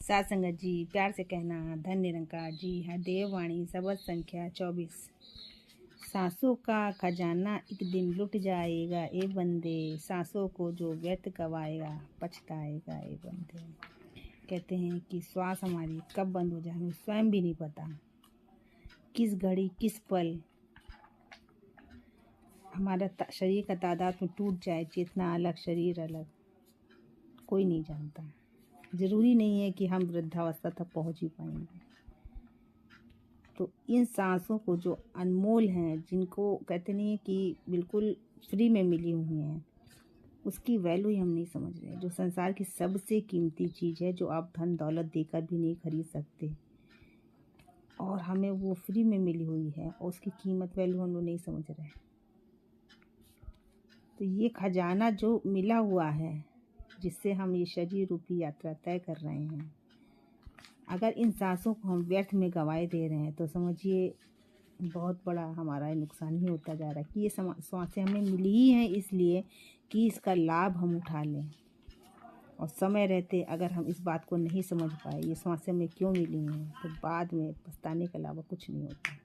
सात संगत जी, प्यार से कहना धन निरंकार जी है। देववाणी सबद संख्या 24। सांसों का खजाना एक दिन लुट जाएगा ए बंदे, सांसों को जो व्यर्थ गवाएगा पछताएगा ए बंदे। कहते हैं कि श्वास हमारी कब बंद हो जाए हमें स्वयं भी नहीं पता। किस घड़ी किस पल हमारा शरीर का तादाद में टूट जाए, चेतना अलग शरीर अलग, कोई नहीं जानता। ज़रूरी नहीं है कि हम वृद्धावस्था तक पहुंच ही पाएंगे। तो इन सांसों को जो अनमोल हैं, जिनको कहते नहीं है कि बिल्कुल फ्री में मिली हुई हैं, उसकी वैल्यू ही हम नहीं समझ रहे। जो संसार की सबसे कीमती चीज़ है, जो आप धन दौलत देकर भी नहीं खरीद सकते, और हमें वो फ्री में मिली हुई है और उसकी कीमत वैल्यू हम लोग नहीं समझ रहे। तो ये खजाना जो मिला हुआ है, जिससे हम ये शरीर रूपी यात्रा तय कर रहे हैं, अगर इन सांसों को हम व्यर्थ में गंवाए दे रहे हैं तो समझिए बहुत बड़ा हमारा नुकसान ही होता जा रहा है। कि ये सांसें हमें मिली ही हैं इसलिए कि इसका लाभ हम उठा लें, और समय रहते अगर हम इस बात को नहीं समझ पाए ये सांसें हमें क्यों मिली हैं, तो बाद में पछताने के अलावा कुछ नहीं होता।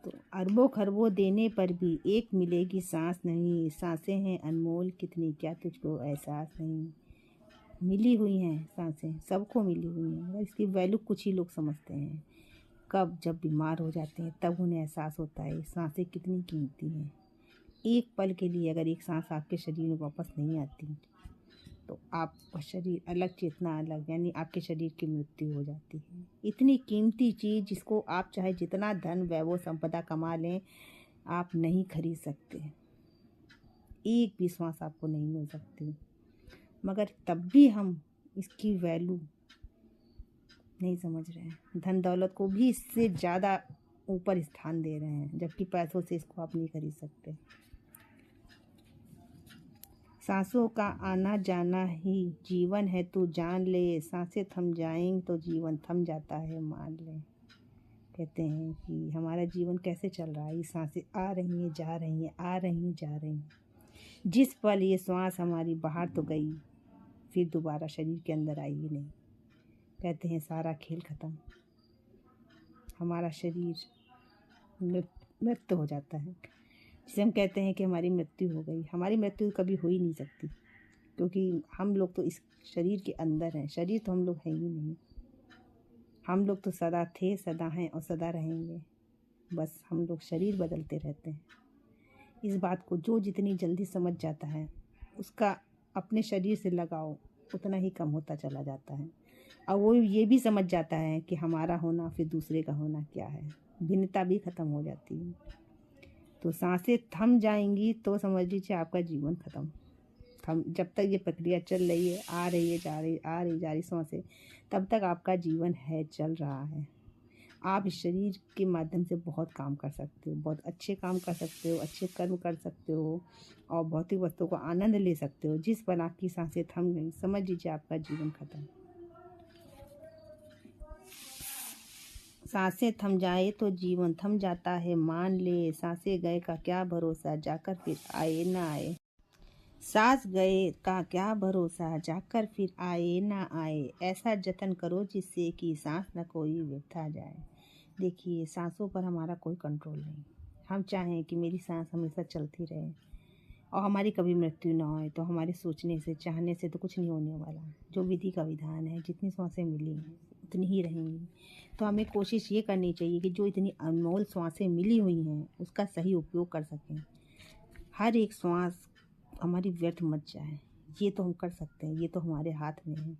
तो अरबों खरबों देने पर भी एक मिलेगी सांस नहीं, सांसें हैं अनमोल कितनी क्या तुझको एहसास नहीं। मिली हुई हैं सांसें, सबको मिली हुई हैं, मगर इसकी वैल्यू कुछ ही लोग समझते हैं। कब जब बीमार हो जाते हैं तब उन्हें एहसास होता है सांसें कितनी कीमती हैं। एक पल के लिए अगर एक सांस आपके शरीर में वापस नहीं आती तो आपका शरीर अलग, चेतना अलग, यानी आपके शरीर की मृत्यु हो जाती है। इतनी कीमती चीज़ जिसको आप चाहे जितना धन वैभव संपदा कमा लें, आप नहीं खरीद सकते। एक भी सांस आपको नहीं मिल सकती, मगर तब भी हम इसकी वैल्यू नहीं समझ रहे हैं। धन दौलत को भी इससे ज़्यादा ऊपर स्थान दे रहे हैं, जबकि पैसों से इसको आप नहीं खरीद सकते। सांसों का आना जाना ही जीवन है तू जान ले, सांसें थम जाएंगी तो जीवन थम जाता है मान ले। कहते हैं कि हमारा जीवन कैसे चल रहा है, ये सांसें आ रही हैं जा रही हैं, आ रही हैं जा रही हैं। जिस पल ये श्वास हमारी बाहर तो गई, फिर दोबारा शरीर के अंदर आई ही नहीं। कहते हैं सारा खेल खत्म, हमारा शरीर मृत हो जाता है। जिसे हम कहते हैं कि हमारी मृत्यु हो गई। हमारी मृत्यु कभी हो ही नहीं सकती, क्योंकि हम लोग तो इस शरीर के अंदर हैं, शरीर तो हम लोग हैं ही नहीं। हम लोग तो सदा थे, सदा हैं और सदा रहेंगे, बस हम लोग शरीर बदलते रहते हैं। इस बात को जो जितनी जल्दी समझ जाता है, उसका अपने शरीर से लगाव उतना ही कम होता चला जाता है, और वो ये भी समझ जाता है कि हमारा होना फिर दूसरे का होना क्या है, भिन्नता भी ख़त्म हो जाती है। तो सांसें थम जाएंगी तो समझ लीजिए आपका जीवन ख़त्म। जब तक ये प्रक्रिया चल रही है, आ रही है जा रही, आ रही जा रही सांसें, तब तक आपका जीवन है, चल रहा है। आप इस शरीर के माध्यम से बहुत काम कर सकते हो, बहुत अच्छे काम कर सकते हो, अच्छे कर्म कर सकते हो, और भौतिक वस्तुओं को आनंद ले सकते हो। जिस पल आपकी सांसें थम गई, समझ लीजिए आपका जीवन खत्म। सांसें थम जाए तो जीवन थम जाता है मान ले, सांसें गए का क्या भरोसा जाकर फिर आए ना आए। सांस गए का क्या भरोसा जाकर फिर आए ना आए, ऐसा जतन करो जिससे कि सांस न कोई व्यर्था जाए। देखिए सांसों पर हमारा कोई कंट्रोल नहीं। हम चाहें कि मेरी सांस हमेशा चलती रहे और हमारी कभी मृत्यु ना हो, तो हमारे सोचने से चाहने से तो कुछ नहीं होने वाला। जो विधि का विधान है, जितनी सांसें मिली हैं उतनी ही रहेंगी। तो हमें कोशिश ये करनी चाहिए कि जो इतनी अनमोल सांसें मिली हुई हैं उसका सही उपयोग कर सकें। हर एक सांस हमारी व्यर्थ मत जाए, ये तो हम कर सकते हैं, ये तो हमारे हाथ में है।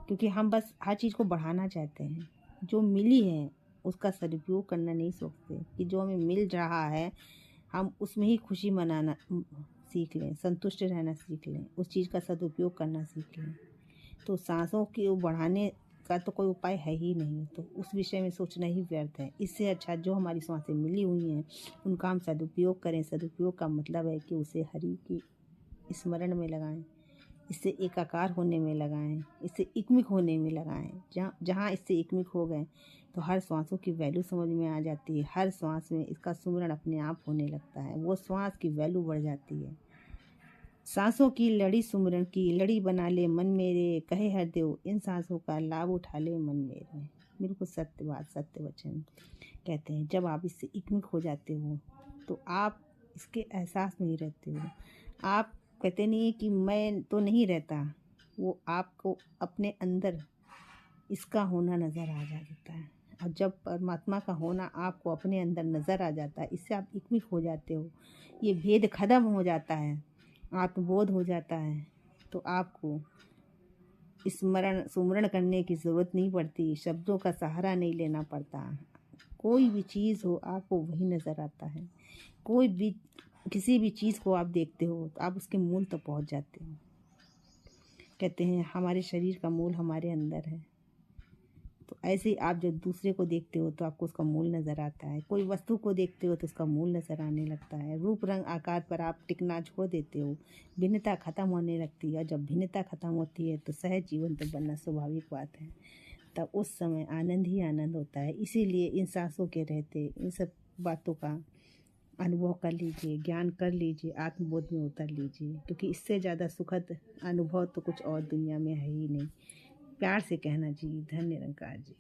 क्योंकि हम बस हर चीज़ को बढ़ाना चाहते हैं, जो मिली है उसका सदुपयोग करना नहीं सोचते। कि जो हमें मिल रहा है हम उसमें ही खुशी मनाना सीख लें, संतुष्ट रहना सीख लें, उस चीज़ का सदुपयोग करना सीख लें। तो सांसों के बढ़ाने का तो कोई उपाय है ही नहीं, तो उस विषय में सोचना ही व्यर्थ है। इससे अच्छा जो हमारी सांसें मिली हुई हैं उनका हम सदुपयोग करें। सदुपयोग का मतलब है कि उसे हरि की स्मरण में लगाएं, इससे एकाकार होने में लगाएं, इससे इकमिक होने में लगाएं। जहाँ इससे इकमिक हो गए तो हर श्वासों की वैल्यू समझ में आ जाती है। हर श्वास में इसका सुमरण अपने आप होने लगता है, वो श्वास की वैल्यू बढ़ जाती है। सांसों की लड़ी सुमरन की लड़ी बना ले मन मेरे, कहे हरदेव इन सांसों का लाभ उठा ले मन मेरे। बिल्कुल सत्य बात, सत्य वचन। कहते हैं जब आप इससे एकमुख हो जाते हो तो आप इसके एहसास में ही रहते हो। आप कहते नहीं है कि मैं तो नहीं रहता, वो आपको अपने अंदर इसका होना नज़र आ जाता है। और जब परमात्मा का होना आपको अपने अंदर नज़र आ जाता है, इससे आप एकमुख हो जाते हो, ये भेद खत्म हो जाता है, आत्मबोध हो जाता है, तो आपको स्मरण सुमरण करने की ज़रूरत नहीं पड़ती, शब्दों का सहारा नहीं लेना पड़ता। कोई भी चीज़ हो आपको वही नज़र आता है। कोई भी किसी भी चीज़ को आप देखते हो तो आप उसके मूल तक पहुंच जाते हो। कहते हैं हमारे शरीर का मूल हमारे अंदर है, तो ऐसे ही आप जब दूसरे को देखते हो तो आपको उसका मूल नज़र आता है। कोई वस्तु को देखते हो तो उसका मूल नज़र आने लगता है। रूप रंग आकार पर आप टिकना छोड़ देते हो, भिन्नता खत्म होने लगती है। और जब भिन्नता खत्म होती है तो सहज जीवन तो बनना स्वाभाविक बात है। तब उस समय आनंद ही आनंद होता है। इसीलिए इन सांसों के रहते इन सब बातों का अनुभव कर लीजिए, ज्ञान कर लीजिए, आत्मबोध में उतर लीजिए, क्योंकि इससे ज़्यादा सुखद अनुभव तो कुछ और दुनिया में है ही नहीं। प्यार से कहना जी, धन्य निरंकार जी।